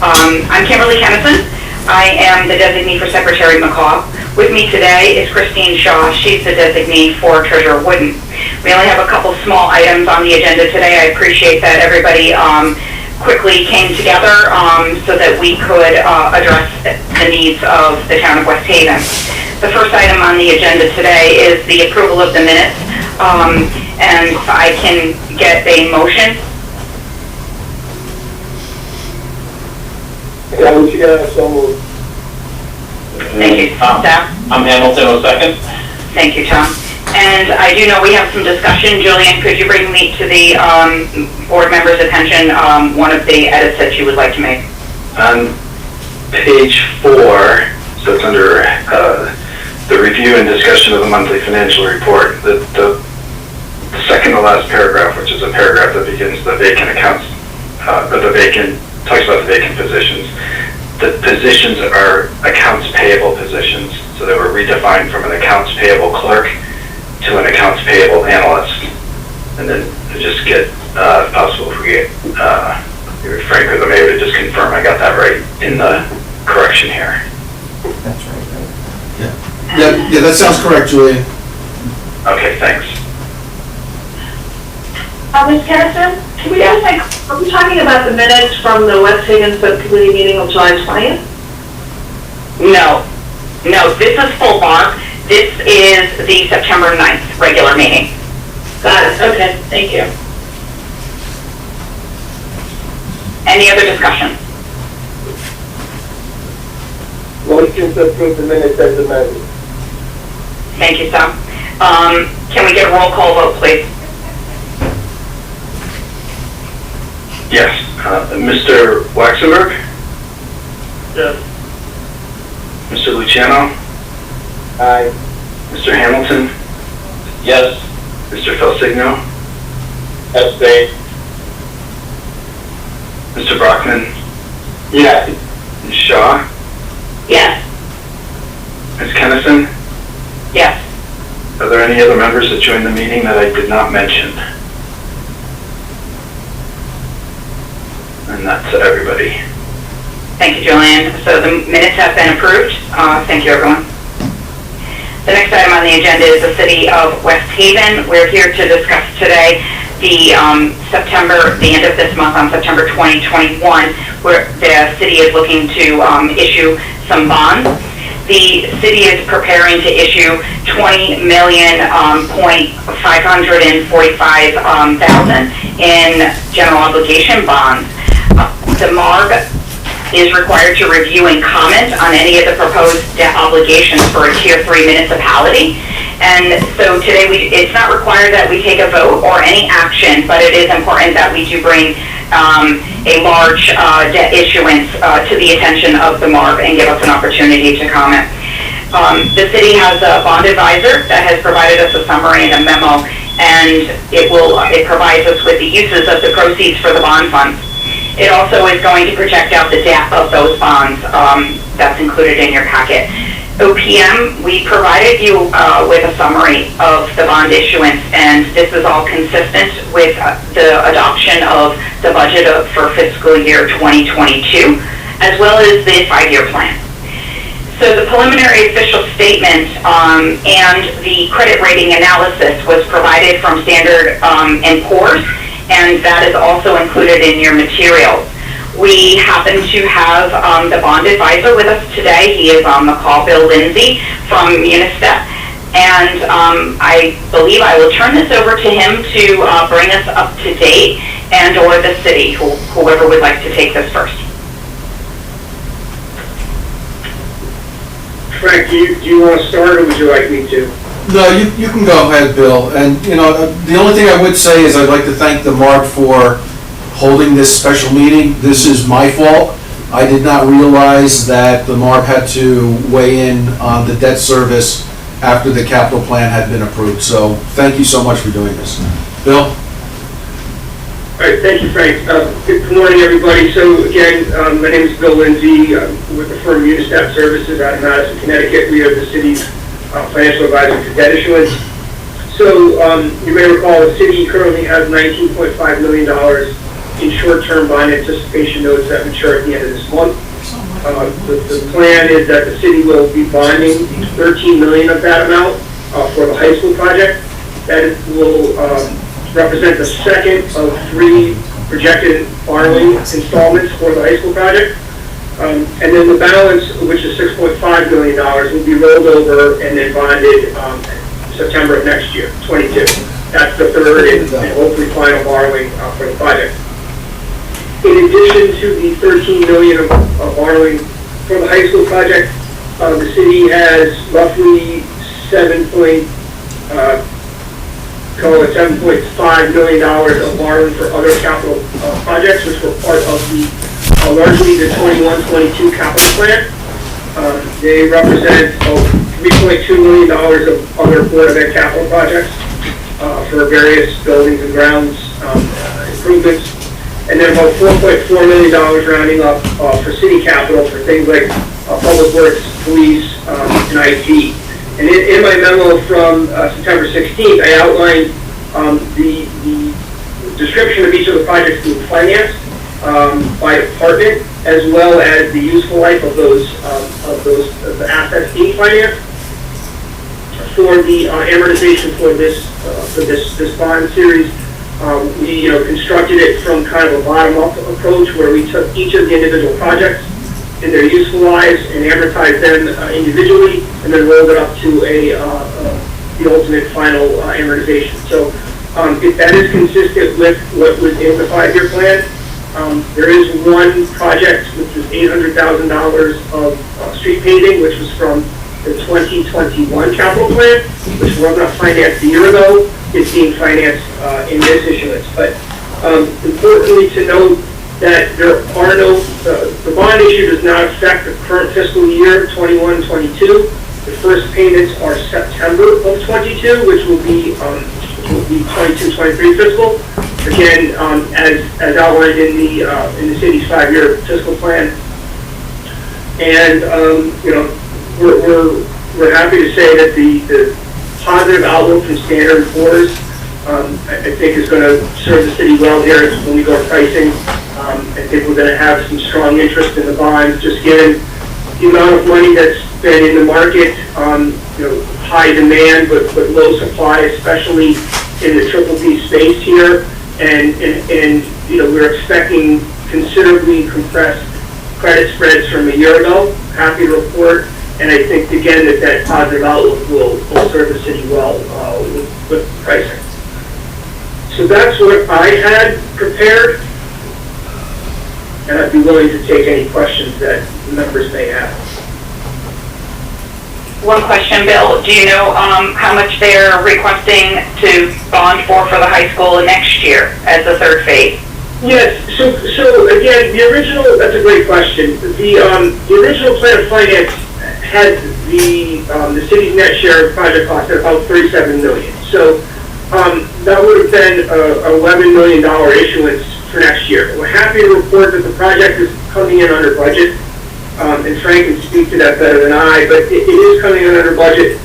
I'm Kimberly Kennison. I am the designee for Secretary McCaw. With me today is Christine Shaw. She's the designee for Treasurer Wooden. We only have a couple small items on the agenda today. I appreciate that everybody quickly came together so that we could address the needs of the town of West Haven. The first item on the agenda today is the approval of the minutes. And if I can get a motion. So moved. Thank you, Tom. I'm Hamilton, a second. Thank you, Tom. And I do know we have some discussion. Julian, could you bring me to the board members' attention one of the edits that you would like to make? On page 4, so it's under the review and discussion of the monthly financial report, the second to last paragraph, which is a paragraph that begins the vacant accounts, talks about the vacant positions. The positions are accounts payable positions, so they were redefined from an accounts payable clerk to an accounts payable analyst. And then to just get, if possible, if we get Frank or the mayor to just confirm I got that right in the correction here. That's right. Yeah, that sounds correct, Julian. Okay, thanks. Ms. Kennison, can we just are we talking about the minutes from the West Haven subcommittee meeting on July 20th? No, this is full MARB. This is the September 9th regular meeting. Got it, okay, thank you. Any other discussion? Motion to approve the minutes as amended. Thank you, Tom. Can we get a roll call vote, please? Yes, Mr. Waxenberg? Yes. Mr. Luciano? Aye. Mr. Hamilton? Yes. Mr. Felsigno? Abstain. Mr. Brockman? Yes. Ms. Shaw? Yes. Ms. Kennison? Yes. Are there any other members that joined the meeting that I did not mention? And that's everybody. Thank you, Julian. So the minutes have been approved. Thank you, everyone. The next item on the agenda is the City of West Haven. We're here to discuss today the end of this month on September 2021, where the city is looking to issue some bonds. The city is preparing to issue $20,545,000 in general obligation bonds. The MARB is required to review and comment on any of the proposed debt obligations for a Tier 3 municipality. And so today it's not required that we take a vote or any action, but it is important that we do bring a large debt issuance to the attention of the MARB and give us an opportunity to comment. The city has a bond advisor that has provided us a summary and a memo, and it provides us with the uses of the proceeds for the bond funds. It also is going to project out the debt of those bonds. That's included in your packet. OPM, we provided you with a summary of the bond issuance, and this is all consistent with the adoption of the budget for fiscal year 2022, as well as the 5-year plan. So the preliminary official statement and the credit rating analysis was provided from Standard & Poor's, and that is also included in your materials. We happen to have the bond advisor with us today. He is on the call, Bill Lindsay from Municep, and I believe I will turn this over to him to bring us up to date, and or the city, whoever would like to take this first. Frank, do you want to start, or would you like me to? No, you can go ahead, Bill. And, the only thing I would say is I'd like to thank the MARB for holding this special meeting. This is my fault. I did not realize that the MARB had to weigh in on the debt service after the capital plan had been approved. So thank you so much for doing this. Bill? All right, thank you, Frank. Good morning, everybody. So again, my name is Bill Lindsay. I'm with the firm Unistat Services out of Madison, Connecticut. We are the city's financial advisor for debt issuance. So you may recall the city currently has $19.5 million in short-term bond anticipation notes that mature at the end of this month. The plan is that the city will be bonding $13 million of that amount for the high school project. That will represent the second of 3 projected borrowing installments for the high school project. And then the balance, which is $6.5 million, will be rolled over and then bonded September of next year, 22. That's the third and hopefully final borrowing for the project. In addition to the $13 million of borrowing for the high school project, the city has roughly $7.5 million of borrowing for other capital projects, which were part of the largely the 21-22 capital plan. They represent $3.2 million of other Board of Ed capital projects for various buildings and grounds improvements. And then about $4.4 million rounding up for city capital for things like public works, police, and IT. And in my memo from September 16th, I outlined the description of each of the projects being financed by department, as well as the useful life of the assets being financed. For the amortization for this bond series, we constructed it from kind of a bottom-up approach where we took each of the individual projects and their useful lives and amortized them individually, and then rolled it up to the ultimate final amortization. So if that is consistent with what was in the 5-year plan, there is one project which is $800,000 of street paving, which was from the 2021 capital plan, which was not financed a year ago. It's being financed in this issuance. But importantly to note that there are no, the bond issue does not affect the current fiscal year, 21-22. The first payments are September of 22, which will be 22-23 fiscal. Again, as outlined in the city's 5-year fiscal plan. And we're happy to say that the positive outlook from Standard & Poor's, I think is going to serve the city well here when we go to pricing. I think we're going to have some strong interest in the bonds, just given the amount of money that's been in the market, high demand but low supply, especially in the BBB space here. And we're expecting considerably compressed credit spreads from a year ago. Happy to report. And I think, again, that positive outlook will serve the city well with pricing. So that's what I had prepared. And I'd be willing to take any questions that the members may have. One question, Bill. Do you know how much they're requesting to bond for the high school next year as the third phase? Yes. So again, the original, that's a great question. The original plan of finance had the city's net share of project cost at about $37 million. So that would have been an $11 million issuance for next year. We're happy to report that the project is coming in under budget, and Frank can speak to that better than I, but it is coming in under budget.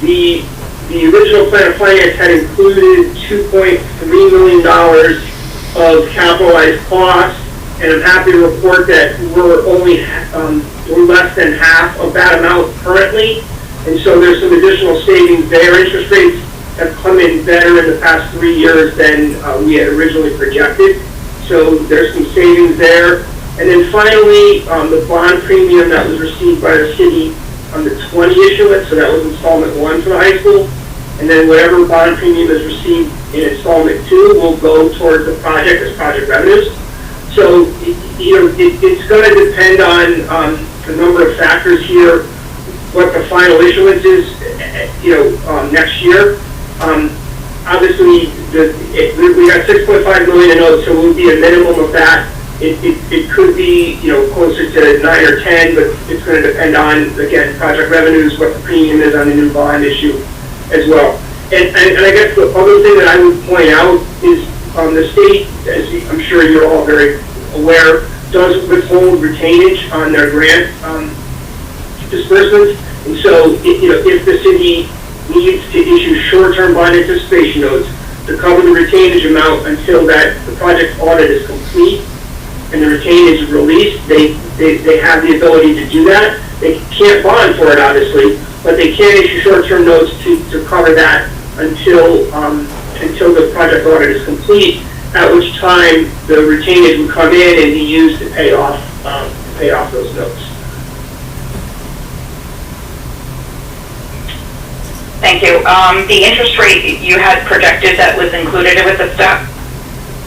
The original plan of finance had included $2.3 million of capitalized costs, and I'm happy to report that we're less than half of that amount currently, and so there's some additional savings there. Interest rates have come in better in the past 3 years than we had originally projected, so there's some savings there. And then finally, the bond premium that was received by the city on the 20 issuance, so that was installment 1 for the high school, and then whatever bond premium is received in installment 2 will go towards the project as project revenues. So, it's going to depend on a number of factors here, what the final issuance is, next year. Obviously, we got $6.5 million in notes, so it would be a minimum of that. It could be, closer to 9 or 10, but it's going to depend on, again, project revenues, what the premium is on the new bond issue as well. And I guess the other thing that I would point out is the state, as I'm sure you're all very aware, does withhold retainage on their grant disbursements. And so, if the city needs to issue short-term bond anticipation notes, to cover the retainage amount until the project audit is complete and the retainage is released. They have the ability to do that. They can't bond for it, obviously, but they can issue short-term notes to cover that until the project audit is complete, at which time the retainage would come in and be used to pay off those notes. Thank you. The interest rate you had projected that was included with the stuff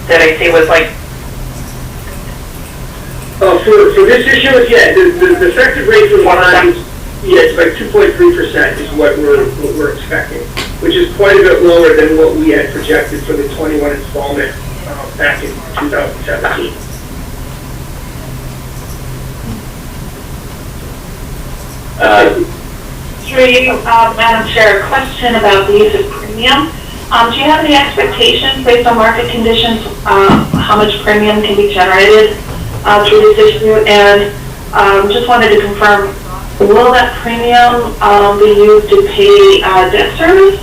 that I see was like, For this issuance, yeah, the effective rate for the bonds, yeah, it's like 2.3% is what we're expecting, which is quite a bit lower than what we had projected for the 21 installment back in 2017. Through you, Madam Chair, a question about the use of premium. Do you have any expectations based on market conditions, how much premium can be generated through this issue? And just wanted to confirm, will that premium be used to pay debt service,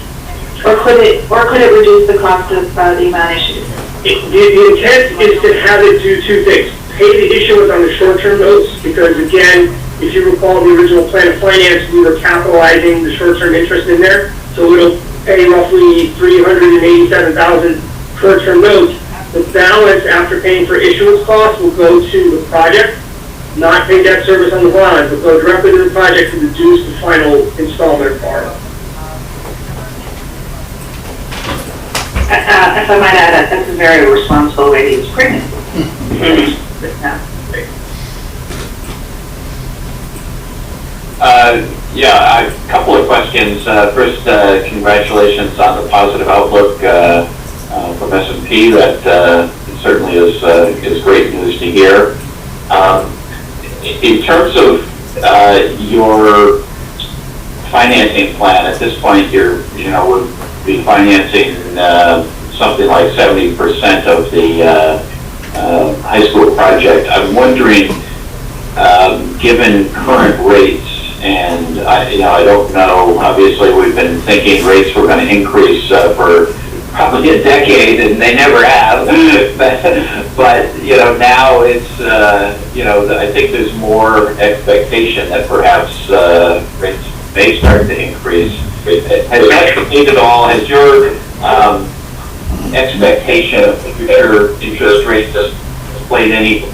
or could it reduce the cost of the amount issued? The intent is to have it do two things. Pay the issuance on the short-term notes, because again, if you recall the original plan of finance, we were capitalizing the short-term interest in there, so it'll pay roughly $387,000 short-term notes. The balance after paying for issuance costs will go to the project, not pay debt service on the bond, but go directly to the project to reduce the final installment of borrow. If I might add, that's a very responsible way to use premium. Yeah, a couple of questions. First, congratulations on the positive outlook from S&P. That certainly is great news to hear. In terms of your financing plan, at this point, we'll be financing something like 70% of the high school project. I'm wondering, given current rates, and I don't know, obviously we've been thinking rates were going to increase for probably a decade, and they never have. but now it's, I think there's more expectation that perhaps rates may start to increase. Has that changed at all? Has your expectation of future interest rates played any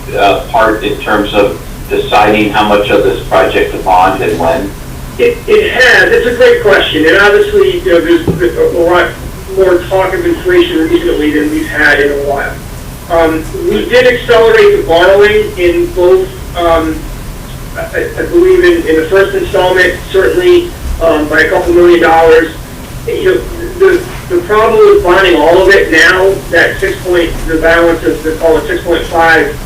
part in terms of deciding how much of this project to bond and when? It has. It's a great question, and obviously, there's a lot more talk of inflation recently than we've had in a while. We did accelerate the borrowing in both, I believe in the first installment, certainly by a couple $1 million. The problem with bonding all of it now, that the balance of the call it 6.5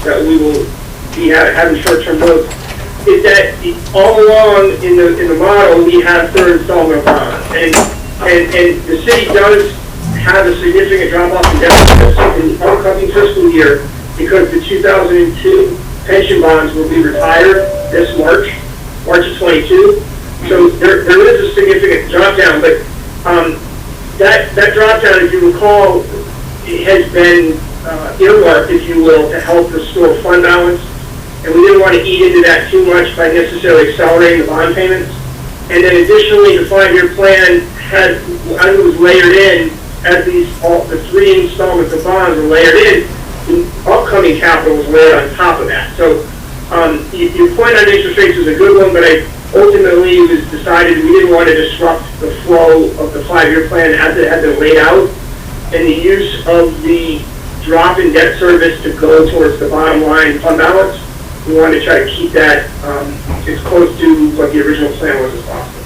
that we will be having short-term notes, is that all along in the model we have third installment bonds, and the city does have a significant drop-off in debt in the upcoming fiscal year because the 2002 pension bonds will be retired this March of 22. So there is a significant drop-down, but that drop-down, if you recall, it has been earmarked, if you will, to help restore fund balance. And we didn't want to eat into that too much by necessarily accelerating the bond payments. And then additionally, the 5-year plan as it was layered in, as the 3 installments of bonds were layered in, the upcoming capital was layered on top of that. So your point on interest rates is a good one, but ultimately it was decided we didn't want to disrupt the flow of the 5-year plan as it had been laid out. And the use of the drop in debt service to go towards the bottom line fund balance, we wanted to try to keep that as close to what the original plan was as possible.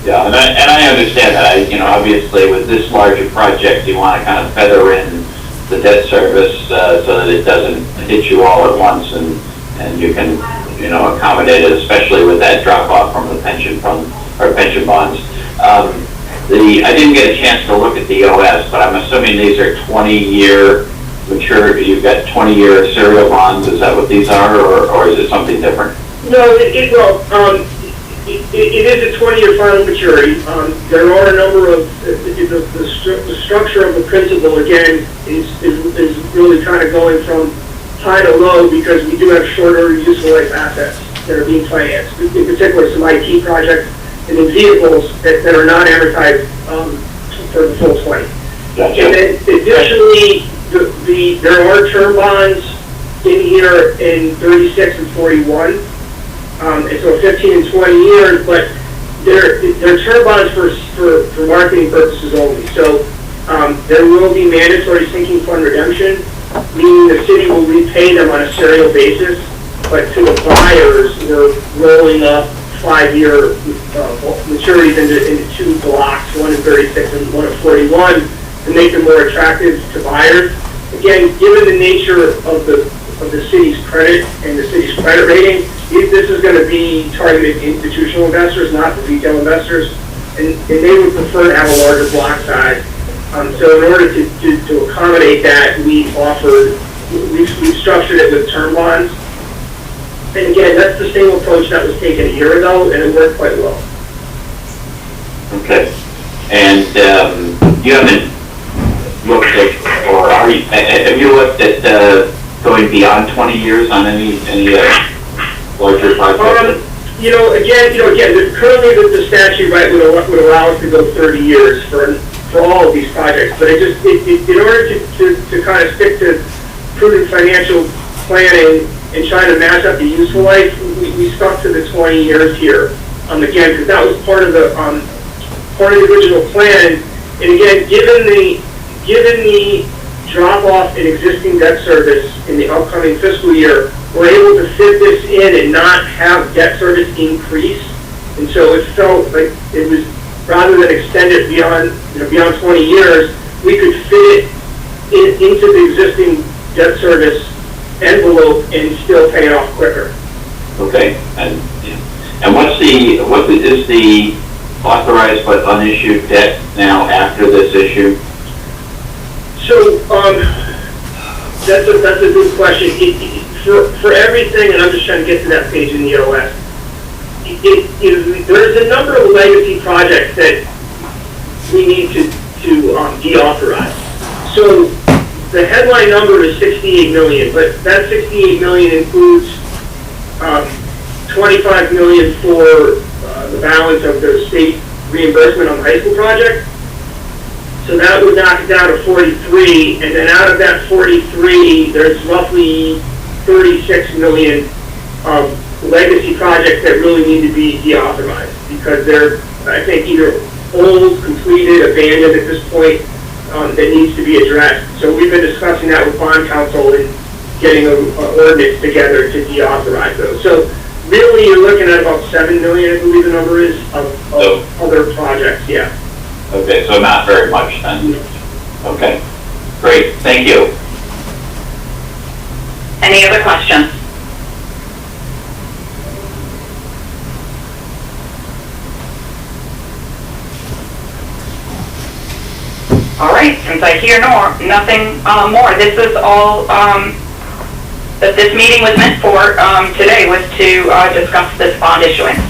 Yeah, and I understand that. Obviously with this larger project, you want to kind of feather in the debt service so that it doesn't hit you all at once, and you can accommodate it, especially with that drop off from the pension fund or pension bonds. I didn't get a chance to look at the OS, but I'm assuming these are 20-year maturity. You've got 20-year serial bonds. Is that what these are, or is it something different? No, it is a 20-year final maturity. There are a number of, the structure of the principal, again, is really kind of going from high to low because we do have shorter useful life assets that are being financed. In particular, some IT projects and then vehicles that are not amortized for the full 20. Gotcha. And then additionally, there are term bonds in here in 36 and 41. And so 15 and 20 years, but they're term bonds for marketing purposes only. So there will be mandatory sinking fund redemption, meaning the city will repay them on a serial basis, but to the buyers, we're rolling up 5-year maturities into 2 blocks, one in 36 and one in 41, to make them more attractive to buyers. Again, given the nature of the city's credit and the city's credit rating, this is going to be targeted institutional investors, not the retail investors, and they would prefer to have a larger block size. So in order to accommodate that, we've structured it with term bonds. And again, that's the same approach that was taken a year ago, and it worked quite well. Okay. And you haven't looked at, or have you looked at going beyond 20 years on any larger projects? Currently the statute, right, would allow us to go 30 years for all of these projects, but in order to kind of stick to prudent financial planning and trying to match up the useful life, we stuck to the 20 years here. Again, because that was part of the original plan. And again, given the drop off in existing debt service in the upcoming fiscal year, we're able to fit this in and not have debt service increase. And so it felt like it was, rather than extend it beyond 20 years, we could fit it into the existing debt service envelope and still pay it off quicker. Okay. And what is the authorized but unissued debt now after this issue? So that's a good question. For everything, and I'm just trying to get to that page in the OS. There's a number of legacy projects that we need to deauthorize. So the headline number is 68 million, but that 68 million includes 25 million for the balance of the state reimbursement on the high school project. So that would knock it down to 43, and then out of that 43, there's roughly 36 million of legacy projects that really need to be deauthorized because they're, I think, either old, completed, abandoned at this point, that needs to be addressed. So we've been discussing that with bond counsel and getting an ordinance together to deauthorize those. So really, you're looking at about 7 million, I believe the number is, of other projects, yeah. Okay, so not very much then. Okay, great, thank you. Any other questions? All right, since I hear nothing more, this is all that this meeting was meant for today, was to discuss this bond issuance.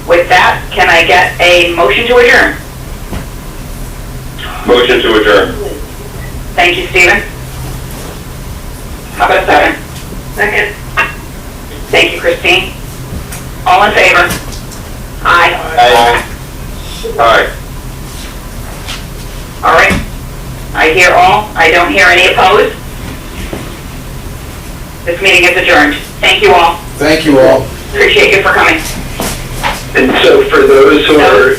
With that, can I get a motion to adjourn? Motion to adjourn. Thank you, Stephen. How about a second? Second. Thank you, Christine. All in favor? Aye. Aye. All right. I hear all. I don't hear any opposed. This meeting is adjourned. Thank you all. Thank you all. Appreciate you for coming. And so for those who are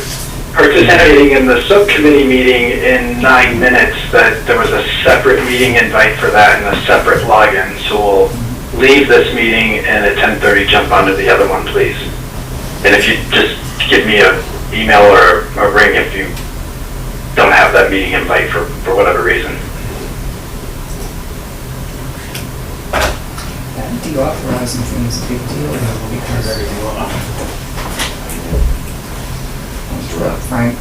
participating in the subcommittee meeting in 9 minutes, that there was a separate meeting invite for that and a separate login. So we'll leave this meeting and at 10:30 jump onto the other one, please. And if you just give me an email or a ring if you don't have that meeting invite for whatever reason. Deauthorizing things is a big deal now because everything will. Frank.